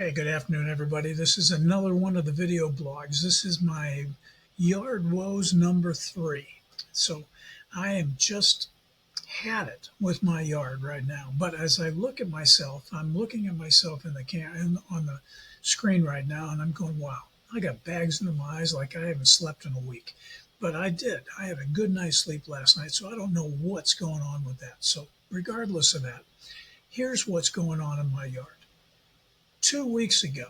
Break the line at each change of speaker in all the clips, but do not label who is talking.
Hey, good afternoon, everybody. This is another one of the video blogs. This is my yard woes number 3. So I am just had it with my yard right now. But as I look at myself, I'm looking at myself in the on the screen right now, and I'm going, "Wow, I got bags under my eyes like I haven't slept in a week." But I did. I had a good night's sleep last night, so I don't know what's going on with that. So regardless of that, here's what's going on in my yard. 2 weeks ago,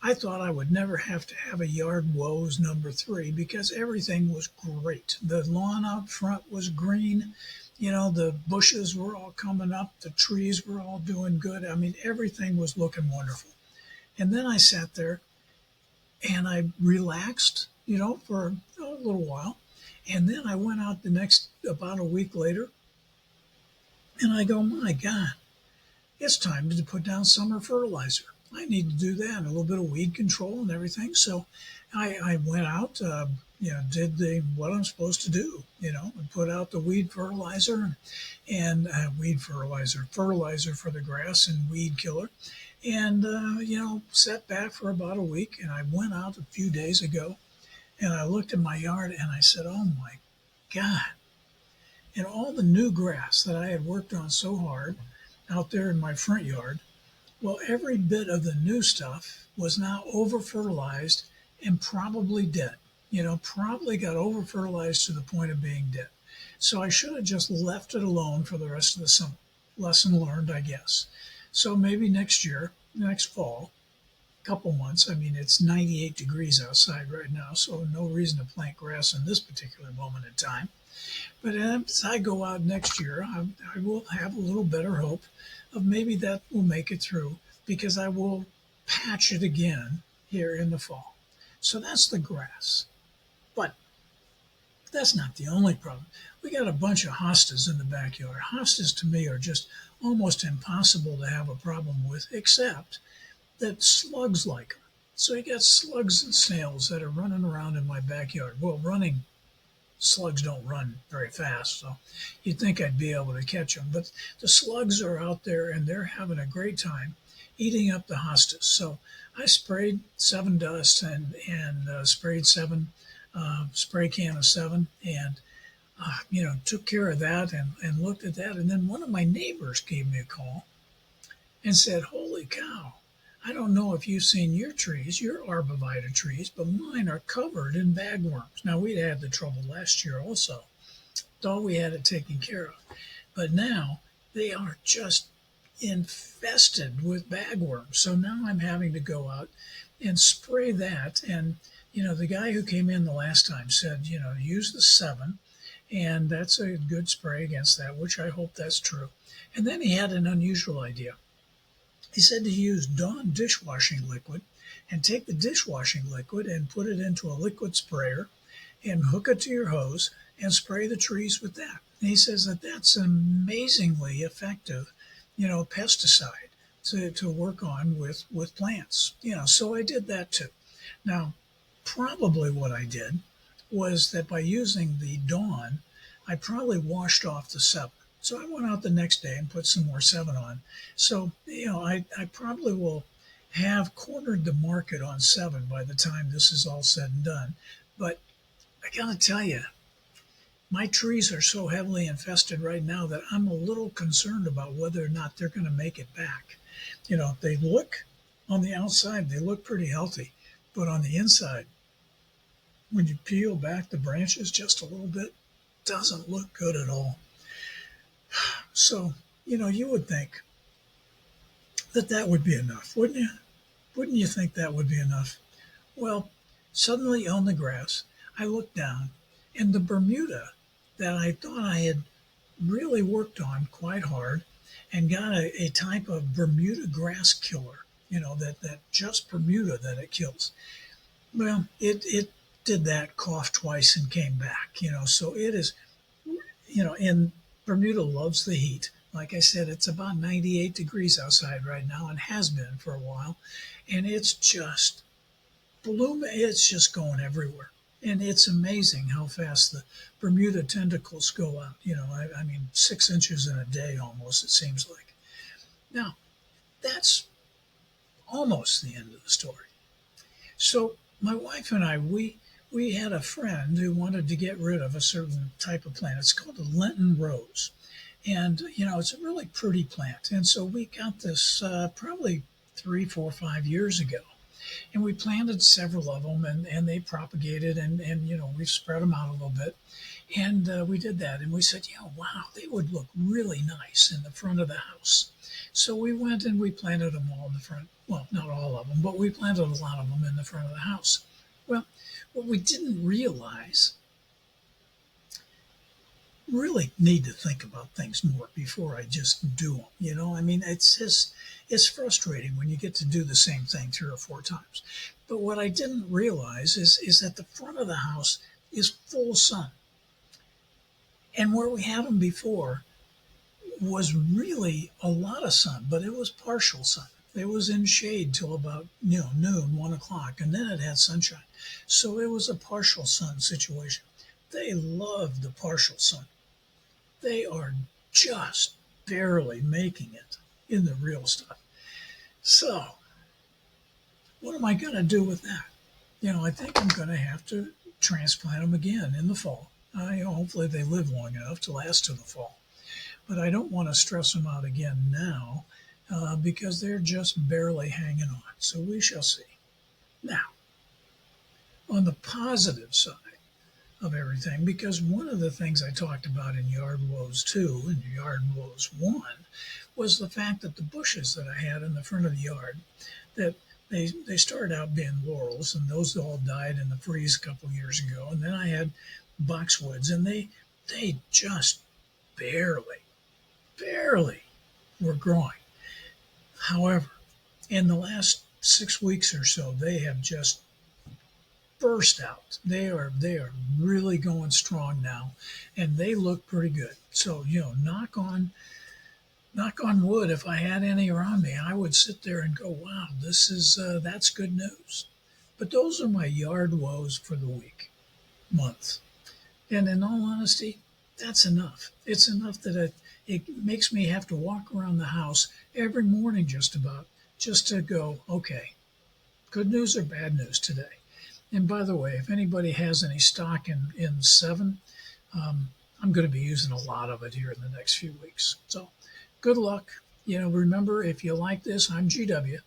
I thought I would never have to have a yard woes number 3 because everything was great. The lawn out front was green. The bushes were all coming up. The trees were all doing good. I mean, everything was looking wonderful. And then I sat there and I relaxed, for a little while. And then I went out about a week later, and I go, my God, it's time to put down summer fertilizer. I need to do that, and a little bit of weed control and everything. So I went out, did what I'm supposed to do, and put out the weed fertilizer and fertilizer for the grass and weed killer. And, sat back for about a week. And I went out a few days ago and I looked at my yard and I said, oh my God. And all the new grass that I had worked on so hard out there in my front yard, well, every bit of the new stuff was now over fertilized and probably dead. Probably got over fertilized to the point of being dead. So I should have just left it alone for the rest of the summer. Lesson learned, I guess. So maybe next year, next fall, couple months. I mean, it's 98 degrees outside right now, so no reason to plant grass in this particular moment in time. But as I go out next year, I will have a little better hope of maybe that will make it through because I will patch it again here in the fall. So that's the grass. But that's not the only problem. We got a bunch of hostas in the backyard. Hostas to me are just almost impossible to have a problem with, except that slugs like them. So you got slugs and snails that are running around in my backyard. Well, slugs don't run very fast, so you'd think I'd be able to catch them. But the slugs are out there and they're having a great time eating up the hostas. So I sprayed 7 dust and sprayed 7 spray can of 7 and took care of that and looked at that. And then one of my neighbors gave me a call and said, "Holy cow! I don't know if you've seen your trees, your arborvitae trees, but mine are covered in bagworms." Now, we'd had the trouble last year also. Thought we had it taken care of. But now they are just infested with bagworms. So now I'm having to go out and spray that. And, the guy who came in the last time said, use the 7. And that's a good spray against that, which I hope that's true. And then he had an unusual idea. He said to use Dawn dishwashing liquid and take the dishwashing liquid and put it into a liquid sprayer and hook it to your hose and spray the trees with that. And he says that that's an amazingly effective, pesticide to work on with plants. So I did that too. Now, probably what I did was that by using the Dawn, I probably washed off the 7. So I went out the next day and put some more 7 on. So, I probably will have cornered the market on 7 by the time this is all said and done. But I got to tell you, my trees are so heavily infested right now that I'm a little concerned about whether or not they're going to make it back. They look on the outside, they look pretty healthy, but on the inside, when you peel back the branches just a little bit, doesn't look good at all. So, you would think that would be enough, wouldn't you? Wouldn't you think that would be enough? Well, suddenly on the grass, I looked down, and the Bermuda that I thought I had really worked on quite hard and got a type of Bermuda grass killer, that just Bermuda that it kills. Well, it did that, coughed twice, and came back, so it is, and Bermuda loves the heat. Like I said, it's about 98 degrees outside right now and has been for a while. And it's just it's just going everywhere. And it's amazing how fast the Bermuda tentacles go out. I mean, 6 inches in a day almost, it seems like. Now, that's almost the end of the story. So my wife and I, we had a friend who wanted to get rid of a certain type of plant. It's called a Lenten rose, and it's a really pretty plant. And so we got this probably 3, 4, 5 years ago, and we planted several of them, and they propagated, and we've spread them out a little bit. And we did that, and we said, wow, they would look really nice in the front of the house. So we went and we planted them all in the front. Well, not all of them, but we planted a lot of them in the front of the house. Well, what we didn't realize, really need to think about things more before I just do them. I mean, it's frustrating when you get to do the same thing 3 or 4 times. But what I didn't realize is that the front of the house is full sun. And where we had them before was really a lot of sun, but it was partial sun. It was in shade till about noon, 1 o'clock, and then it had sunshine. So it was a partial sun situation. They love the partial sun. They are just barely making it in the real stuff. So what am I going to do with that? I think I'm going to have to transplant them again in the fall. Hopefully they live long enough to last to the fall. But I don't want to stress them out again now because they're just barely hanging on. So we shall see. Now, on the positive side of everything, because one of the things I talked about in Yard Woes 2 and Yard Woes 1 was the fact that the bushes that I had in the front of the yard, that they started out being laurels, and those all died in the freeze a couple years ago. And then I had boxwoods, and they just barely were growing. However, in the last 6 weeks or so, they have just burst out. They are really going strong now, and they look pretty good. So knock on wood. If I had any around me, I would sit there and go, "Wow, that's good news." But those are my yard woes for the month. And in all honesty, that's enough. It's enough that it makes me have to walk around the house every morning just to go, okay, good news or bad news today. And by the way, if anybody has any stock in 7, I'm going to be using a lot of it here in the next few weeks. So good luck. Remember, if you like this, I'm GW.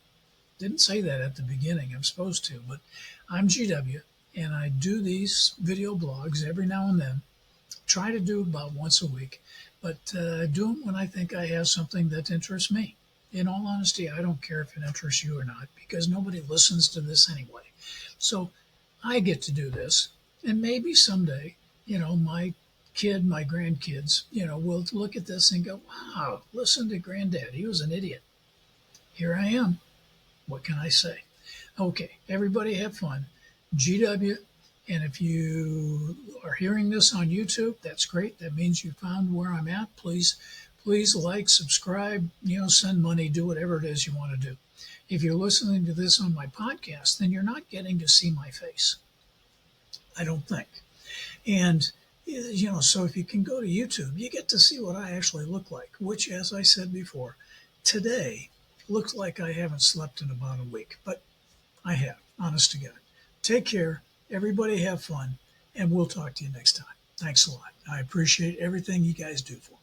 Didn't say that at the beginning. I'm supposed to, but I'm GW. And I do these video blogs every now and then. Try to do about once a week, but do them when I think I have something that interests me. In all honesty, I don't care if it interests you or not, because nobody listens to this anyway. So I get to do this, and maybe someday, my grandkids, will look at this and go, "Wow, listen to Granddad. He was an idiot. Here I am. What can I say?" Okay, everybody have fun. GW. And if you are hearing this on YouTube, that's great. That means you found where I'm at. Please like, subscribe, send money, do whatever it is you want to do. If you're listening to this on my podcast, then you're not getting to see my face. I don't think. And, so if you can go to YouTube, you get to see what I actually look like, which, as I said before, today looks like I haven't slept in about a week, but I have, honest to God. Take care. Everybody have fun, and we'll talk to you next time. Thanks a lot. I appreciate everything you guys do for me.